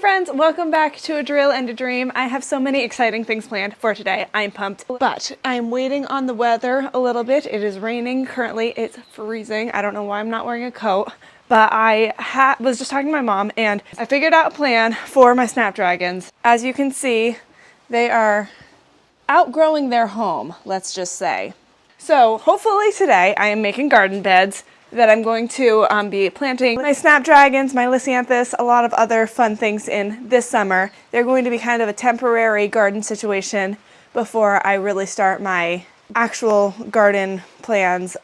friends, welcome back to A Drill and a Dream. I have so many exciting things planned for today. I'm pumped, but I'm waiting on the weather a little bit. It is raining currently. It's freezing. I don't know why I'm not wearing a coat, but I was just talking to my mom and I figured out a plan for my snapdragons. As you can see, they are outgrowing their home, let's just say. So hopefully today I am making garden beds that I'm going to be planting my snapdragons, my lisianthus, a lot of other fun things in this summer. They're going to be kind of a temporary garden situation before I really start my actual garden plans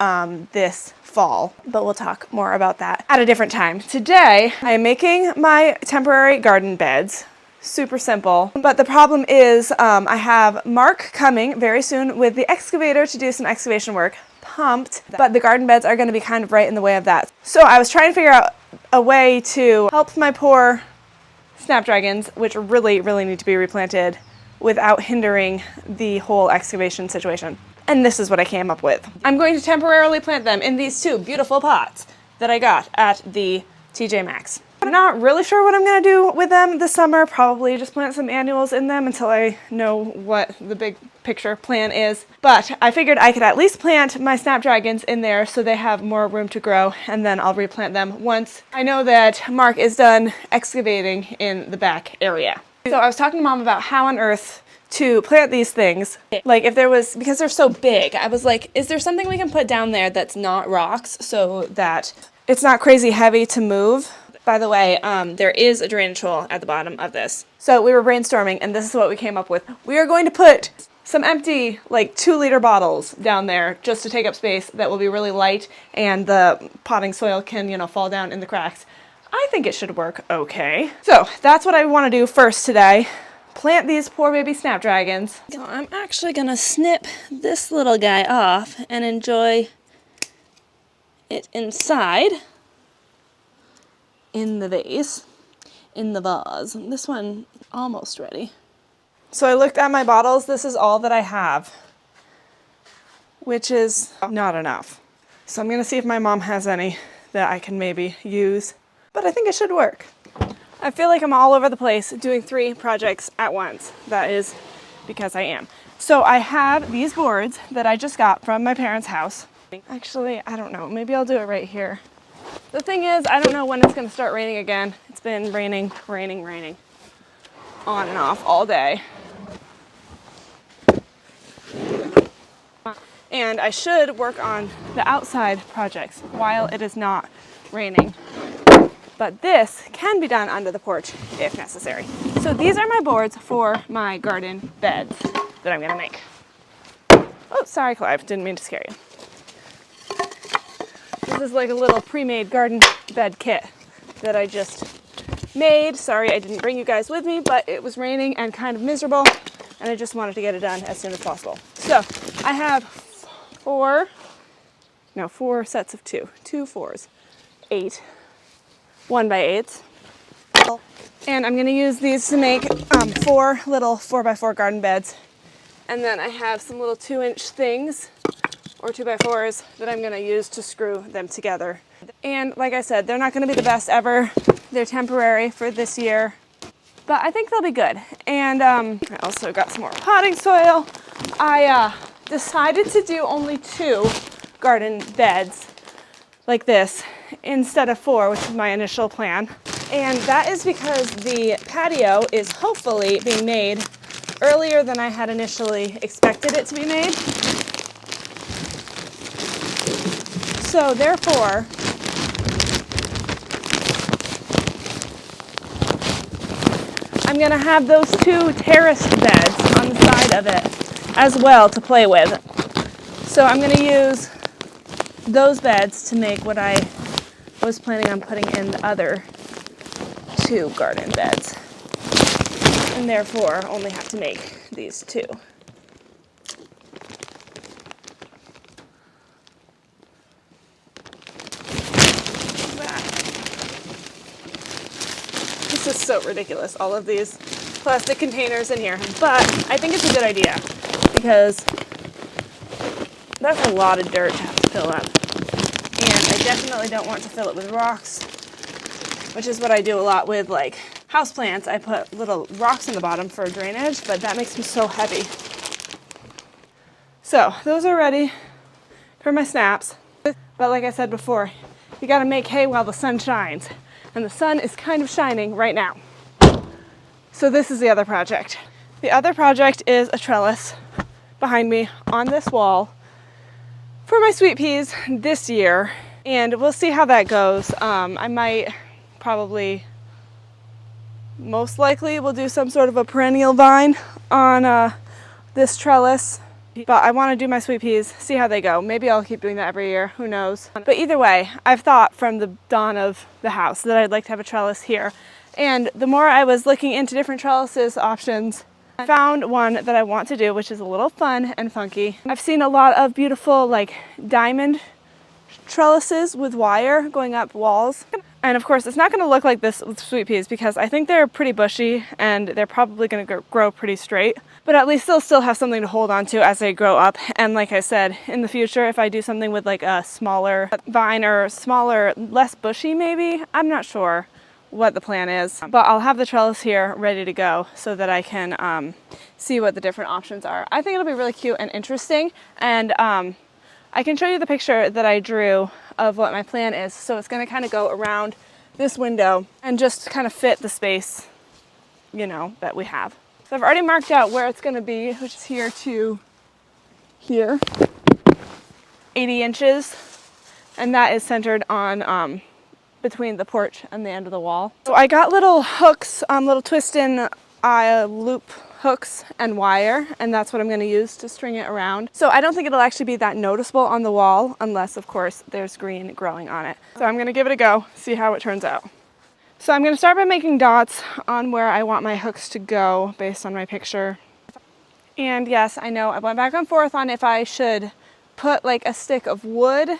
this fall, but we'll talk more about that at a different time. Today, I am making my temporary garden beds. Super simple, but the problem is I have Mark coming very soon with the excavator to do some excavation work. Pumped, but the garden beds are going to be kind of right in the way of that. So I was trying to figure out a way to help my poor snapdragons, which really need to be replanted, without hindering the whole excavation situation. And this is what I came up with. I'm going to temporarily plant them in these two beautiful pots that I got at the TJ Maxx. I'm not really sure what I'm going to do with them this summer. Probably just plant some annuals in them until I know what the big picture plan is. But I figured I could at least plant my snapdragons in there so they have more room to grow, and then I'll replant them once I know that Mark is done excavating in the back area. So I was talking to Mom about how on earth to plant these things. Like if there was, because they're so big, I was like, is there something we can put down there that's not rocks so that it's not crazy heavy to move? By the way, there is a drainage hole at the bottom of this. So we were brainstorming and this is what we came up with. We are going to put some empty, like 2-liter bottles down there just to take up space that will be really light and the potting soil can, fall down in the cracks. I think it should work okay. So that's what I want to do first today. Plant these poor baby snapdragons. So I'm actually gonna snip this little guy off and enjoy it inside. In the vase, in the vase. This one almost ready. So I looked at my bottles. This is all that I have, which is not enough. So I'm gonna see if my mom has any that I can maybe use, but I think it should work. I feel like I'm all over the place doing 3 projects at once. That is because I am. So I have these boards that I just got from my parents' house. Actually, I don't know, maybe I'll do it right here. The thing is, I don't know when it's going to start raining again. It's been raining on and off all day. And I should work on the outside projects while it is not raining. But this can be done under the porch if necessary. So these are my boards for my garden beds that I'm going to make. Oh, sorry, Clive. Didn't mean to scare you. This is like a little pre-made garden bed kit that I just made. Sorry I didn't bring you guys with me, but it was raining and kind of miserable, and I just wanted to get it done as soon as possible. So I have 4 sets of 2 4s, 8 1x8s. And I'm gonna use these to make 4 little 4x4 garden beds. And then I have some little 2-inch things or 2x4s that I'm gonna use to screw them together. And like I said, they're not gonna be the best ever. They're temporary for this year, but I think they'll be good. And I also got some more potting soil. I decided to do only 2 garden beds like this instead of 4, which is my initial plan. And that is because the patio is hopefully being made earlier than I had initially expected it to be made. So therefore, I'm going to have those 2 terraced beds on the side of it as well to play with. So I'm going to use those beds to make what I was planning on putting in the other 2 garden beds. And therefore only have to make these 2. This is so ridiculous, all of these plastic containers in here, but I think it's a good idea because that's a lot of dirt to have to fill up, and I definitely don't want to fill it with rocks, which is what I do a lot with like houseplants, I put little rocks in the bottom for drainage, but that makes them so heavy. So those are ready for my snaps. But like I said before, you gotta make hay while the sun shines. And the sun is kind of shining right now. So this is the other project. The other project is a trellis behind me on this wall for my sweet peas this year. And we'll see how that goes. I might probably, most likely, will do some sort of a perennial vine on this trellis. But I want to do my sweet peas, see how they go. Maybe I'll keep doing that every year, who knows. But either way, I've thought from the dawn of the house that I'd like to have a trellis here. And the more I was looking into different trellises options, I found one that I want to do, which is a little fun and funky. I've seen a lot of beautiful like diamond trellises with wire going up walls. And of course, it's not going to look like this with sweet peas because I think they're pretty bushy and they're probably going to grow pretty straight. But at least they'll still have something to hold on to as they grow up. And like I said, in the future, if I do something with like a smaller vine or smaller, less bushy maybe, I'm not sure what the plan is. But I'll have the trellis here ready to go so that I can see what the different options are. I think it'll be really cute and interesting. And I can show you the picture that I drew of what my plan is. So it's going to kind of go around this window and just kind of fit the space, you know, that we have. So I've already marked out where it's going to be, which is here to here, 80 inches. And that is centered on between the porch and the end of the wall. So I got little hooks, little twist in loop hooks and wire, and that's what I'm going to use to string it around. So I don't think it'll actually be that noticeable on the wall unless of course there's green growing on it. So I'm going to give it a go, see how it turns out. So I'm going to start by making dots on where I want my hooks to go based on my picture. And yes, I know I went back and forth on if I should put like a stick of wood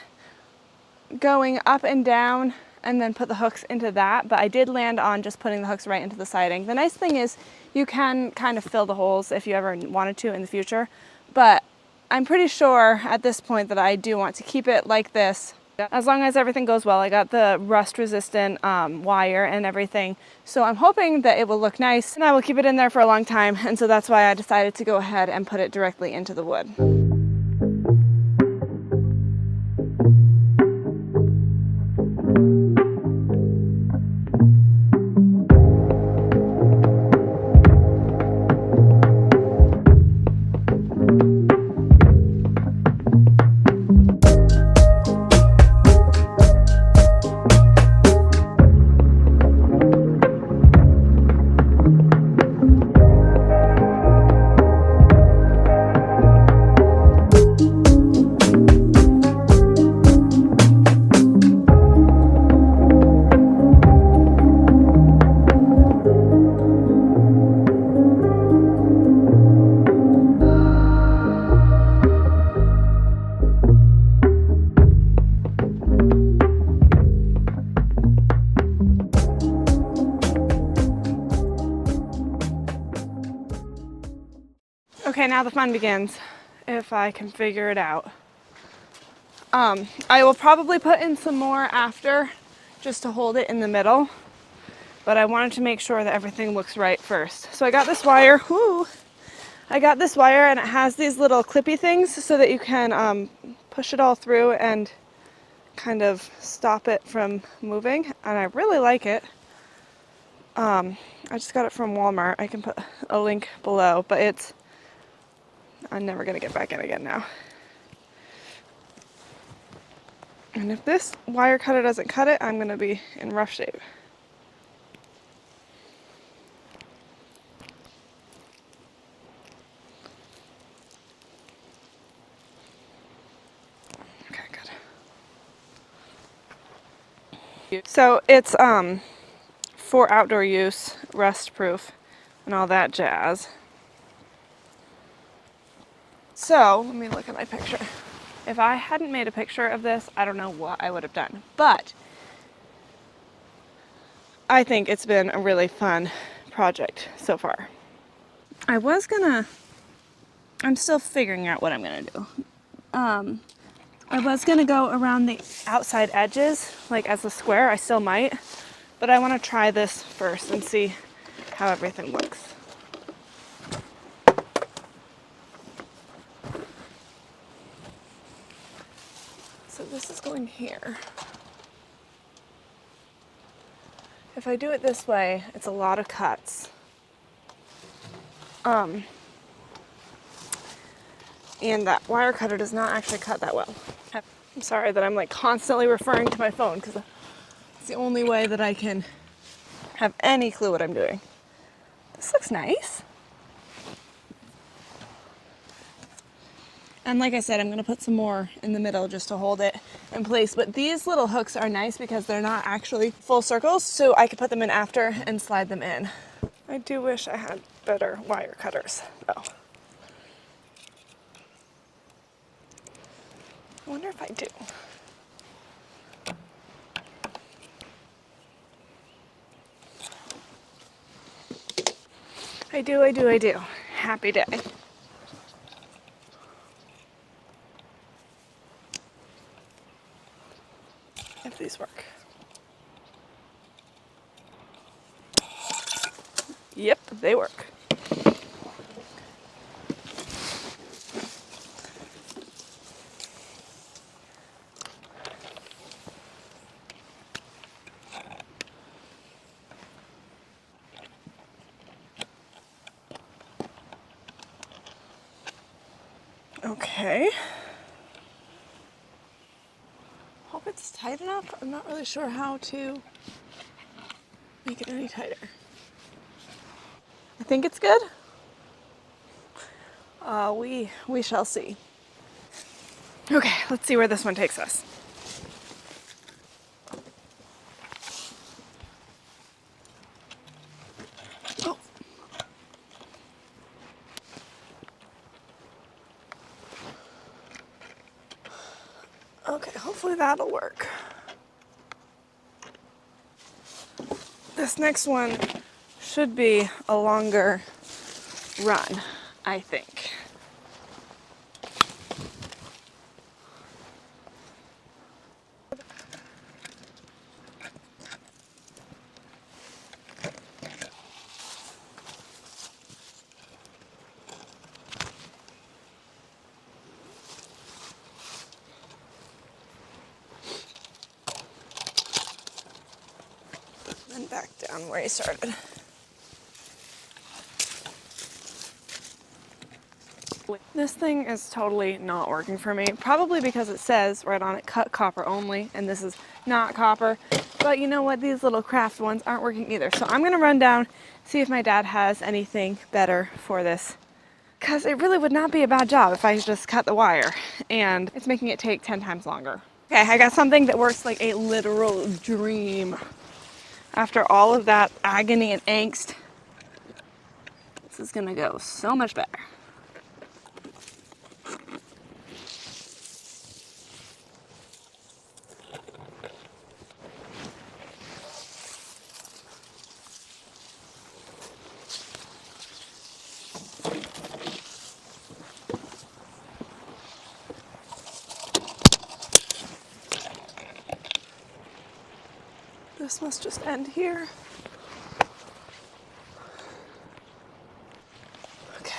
going up and down and then put the hooks into that, but I did land on just putting the hooks right into the siding. The nice thing is you can kind of fill the holes if you ever wanted to in the future, but I'm pretty sure at this point that I do want to keep it like this as long as everything goes well. I got the rust resistant wire and everything, so I'm hoping that it will look nice and I will keep it in there for a long time, and so that's why I decided to go ahead and put it directly into the wood. Okay, now the fun begins, if I can figure it out. I will probably put in some more after, just to hold it in the middle, but I wanted to make sure that everything looks right first. So I got this wire, I got this wire and it has these little clippy things so that you can push it all through and kind of stop it from moving, and I really like it. I just got it from Walmart. I can put a link below, but I'm never gonna get back in again now. And if this wire cutter doesn't cut it, I'm gonna be in rough shape. Okay, good. So it's for outdoor use, rust proof, and all that jazz. So, let me look at my picture. If I hadn't made a picture of this, I don't know what I would have done. But I think it's been a really fun project so far. I'm still figuring out what I'm gonna do. I was gonna go around the outside edges, like as a square. I still might. but I want to try this first and see how everything looks. So this is going here. If I do it this way, it's a lot of cuts. And that wire cutter does not actually cut that well. I'm sorry that I'm like constantly referring to my phone because it's the only way that I can have any clue what I'm doing. This looks nice. And like I said, I'm going to put some more in the middle just to hold it in place. But these little hooks are nice because they're not actually full circles, so I could put them in after and slide them in. I do wish I had better wire cutters, though. I wonder if I do. I do. Happy day. If these work. Yep, they work. Okay. Hope it's tight enough. I'm not really sure how to make it any tighter. I think it's good. We shall see. Okay, let's see where this one takes us. Oh. Okay, hopefully that'll work. This next one should be a longer run, I think. And back down where he started. This thing is totally not working for me, probably because it says right on it, cut copper only, and this is not copper. But you know what, these little craft ones aren't working either. So I'm gonna run down, see if my dad has anything better for this. Because it really would not be a bad job if I just cut the wire, and it's making it take 10 times longer. Okay, I got something that works like a literal dream. After all of that agony and angst, this is gonna go so much better. This must just end here. Okay.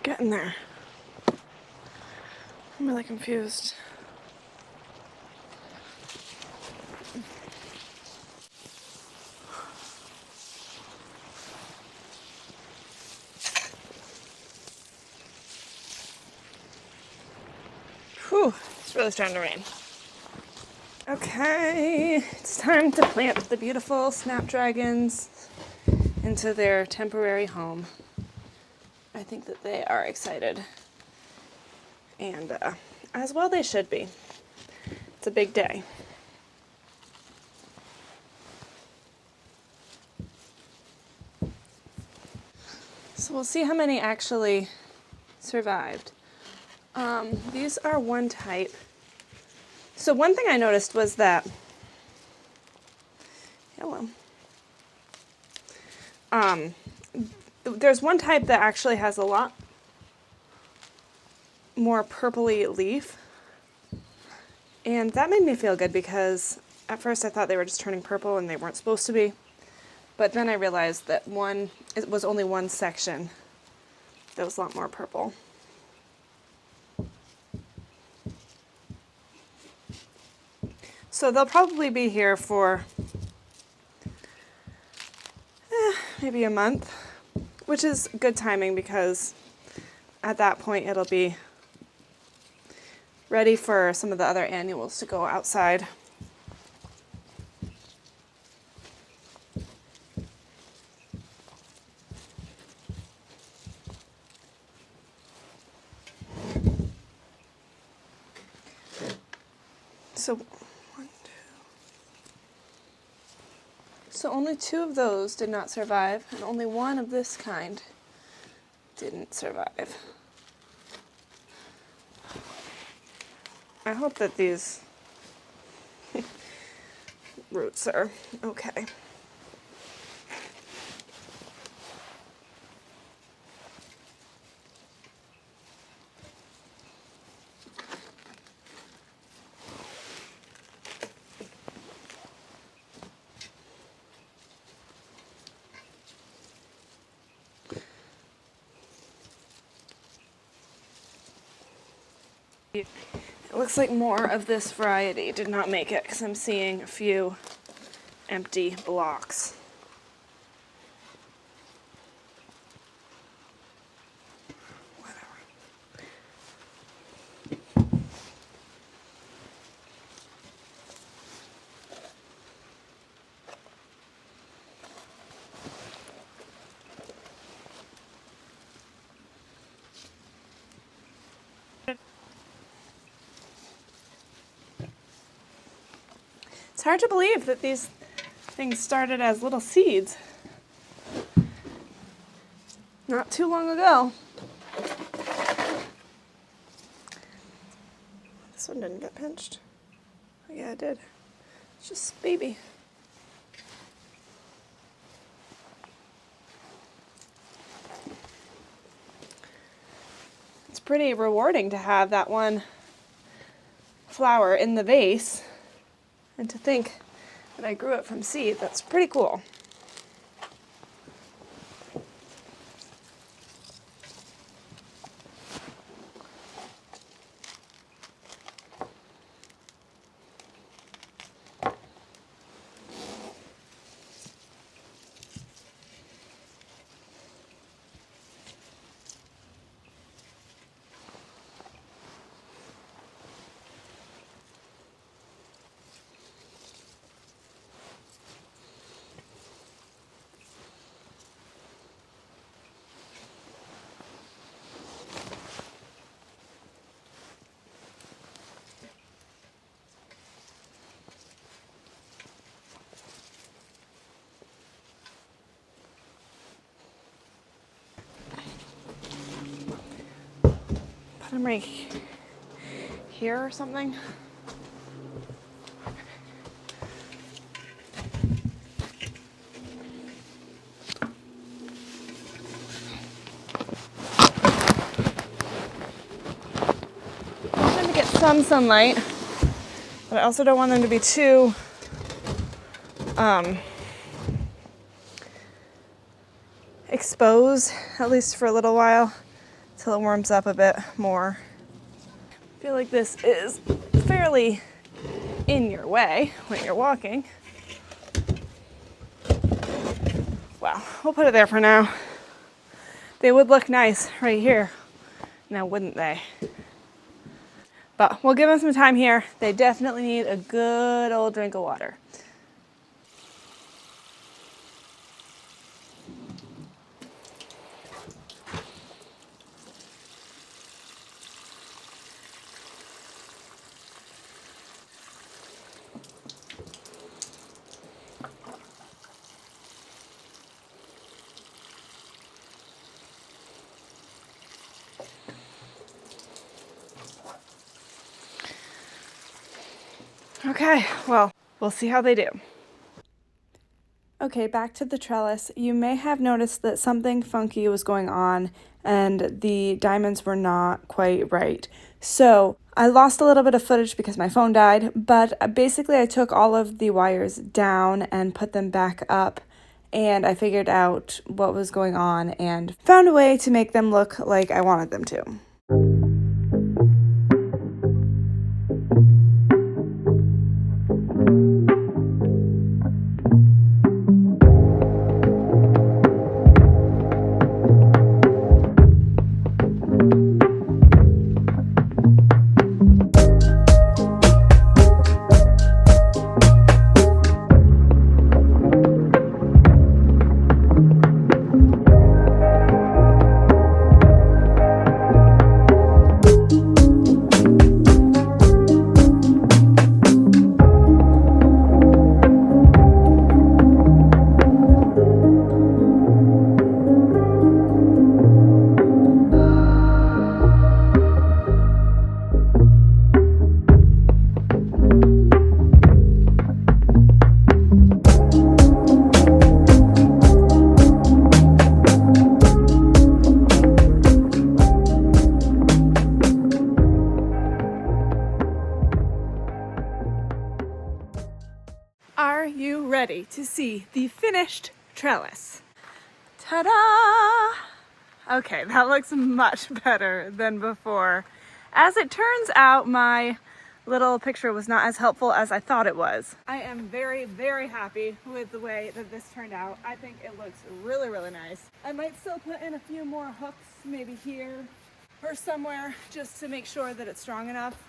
Getting there. I'm really confused. Whew, it's really starting to rain. Okay, it's time to plant the beautiful snapdragons into their temporary home. I think that they are excited, and as well they should be. It's a big day. So we'll see how many actually survived. These are one type. So one thing I noticed was that, hello. There's one type that actually has a lot more purpley leaf, and that made me feel good because At first I thought they were just turning purple and they weren't supposed to be. But then I realized that it was only one section that was a lot more purple. So they'll probably be here for maybe a month, which is good timing because at that point it'll be ready for some of the other annuals to go outside. So only 2 of those did not survive, and only 1 of this kind didn't survive. I hope that these roots are okay. It looks like more of this variety did not make it because I'm seeing a few empty blocks. It's hard to believe that these things started as little seeds not too long ago. This one didn't get pinched. Oh, yeah, it did. It's just baby. It's pretty rewarding to have that one flower in the vase. And to think that I grew it from seed, that's pretty cool. Put them right here or something. I want them to get some sunlight, but I also don't want them to be too exposed, at least for a little while, till it warms up a bit more. I feel like this is fairly in your way when you're walking. Well, we'll put it there for now. They would look nice right here, now wouldn't they? But we'll give them some time here. They definitely need a good old drink of water. Okay, well, we'll see how they do. Okay, back to the trellis. You may have noticed that something funky was going on and the diamonds were not quite right. So I lost a little bit of footage because my phone died, but basically I took all of the wires down and put them back up, and I figured out what was going on and found a way to make them look like I wanted them to. Are you ready to see the finished trellis? Ta-da! Okay, that looks much better than before. As it turns out, my little picture was not as helpful as I thought it was. I am very, very happy with the way that this turned out. I think it looks really, really nice. I might still put in a few more hooks, maybe here or somewhere, just to make sure that it's strong enough.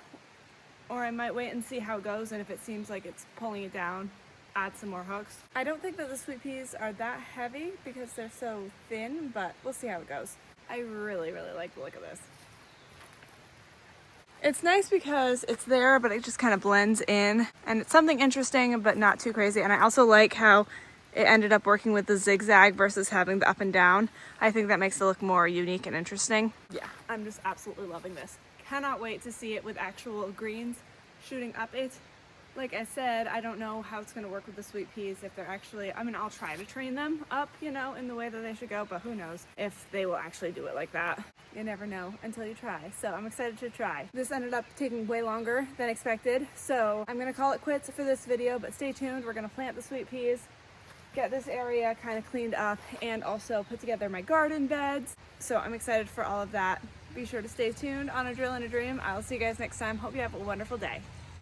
Or I might wait and see how it goes, and if it seems like it's pulling it down, add some more hooks. I don't think that the sweet peas are that heavy because they're so thin, but we'll see how it goes. I really, really like the look of this. It's nice because it's there, but it just kind of blends in, and it's something interesting, but not too crazy. And I also like how it ended up working with the zigzag versus having the up and down. I think that makes it look more unique and interesting. Yeah, I'm just absolutely loving this. Cannot wait to see it with actual greens shooting up it. Like I said, I don't know how it's going to work with the sweet peas, if they're actually, I mean, I'll try to train them up, you know, in the way that they should go, but who knows if they will actually do it like that. You never know until you try. So I'm excited to try. This ended up taking way longer than expected, so I'm going to call it quits for this video, but stay tuned. We're going to plant the sweet peas, get this area kind of cleaned up, and also put together my garden beds. So I'm excited for all of that. Be sure to stay tuned on A Drill and a Dream. I'll see you guys next time. Hope you have a wonderful day.